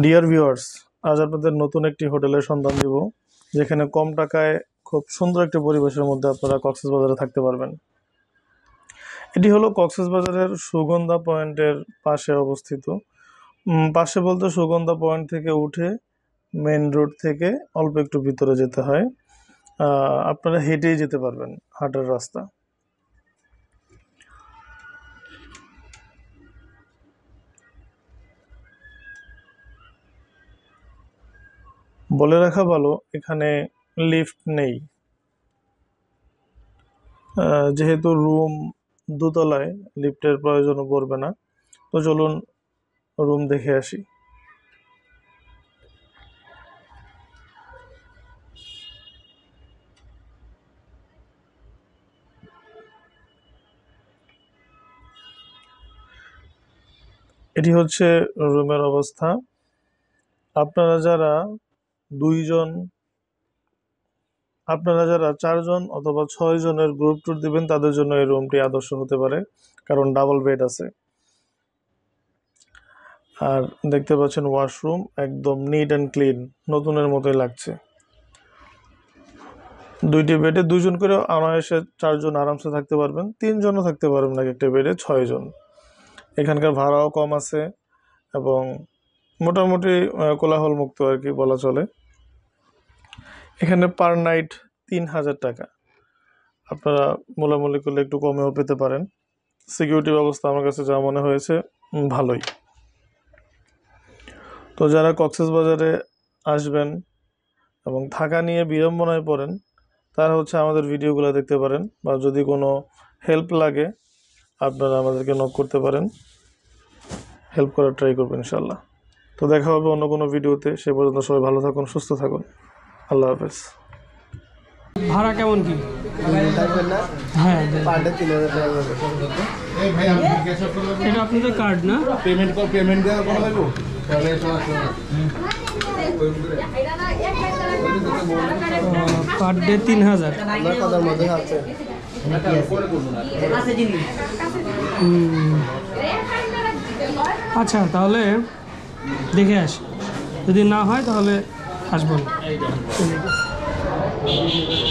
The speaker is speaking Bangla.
ডিয়ার ভিউয়ার্স, আজ আপনাদের নতুন একটি হোটেলের সন্ধান দিব, যেখানে কম টাকায় খুব সুন্দর একটি পরিবেশের মধ্যে আপনারা কক্সবাজারে থাকতে পারবেন। এটি হলো কক্সবাজারের সুগন্ধা পয়েন্টের পাশে অবস্থিত। পাশে বলতে সুগন্ধা পয়েন্ট থেকে উঠে মেন রোড থেকে অল্প একটু ভিতরে যেতে হয়। আপনারা হেঁটেই যেতে পারবেন, হাঁটার রাস্তা। বলে রাখা ভালো, এখানে লিফট নেই। যেহেতু রুম দোতলায়, লিফটের প্রয়োজনও পড়বে না। তো চলুন রুম দেখে আসি। এটি হচ্ছে রুমের অবস্থা। আপনারা যারা 4 জন অথবা 6 জনের গ্রুপ ট্যুর দিবেন, তাদের জন্য এই রুমটি আদর্শ হতে পারে, কারণ ডাবল বেড আছে। আর দেখতে পাচ্ছেন ওয়াশরুম একদম নিট অ্যান্ড ক্লিন, নতুনের মতোই লাগছে। 2টি বেডে 2 জন করে অনায়াসে 4 জন আরামসে থাকতে পারবেন। 3 জনও থাকতে পারবেন না একটা বেডে, 6 জন। এখানকার ভাড়াও কম আছে এবং মোটামুটি কোলাহল মুক্ত আর কি বলা চলে। এখানে পার নাইট 3000 টাকা। আপনারা মোলামুলি করলে একটু কমেও পেতে পারেন। সিকিউরিটি ব্যবস্থা আমার কাছে যা মনে হয়েছে ভালোই। তো যারা কক্সবাজারে আসবেন এবং থাকা নিয়ে বিড়ম্বনায় পড়েন, তারা আমাদের ভিডিওগুলো দেখতে পারেন, বা যদি কোনো হেল্প লাগে আপনারা আমাদেরকে নক করতে পারেন, হেল্প করার ট্রাই করবেন ইনশাল্লাহ। তো দেখা হবে অন্য কোনো ভিডিওতে। সে পর্যন্ত সবাই ভালো থাকুন, সুস্থ থাকুন। আল্লাহ হাফেজ। ভাড়া কেমন কি? হ্যাঁ, এটা আপনাদের কার্ড না? পেমেন্ট দেওয়া করা লাগবে। Per day 3000। আচ্ছা, তাহলে দেখে আসি, যদি না হয় তাহলে আসবো না।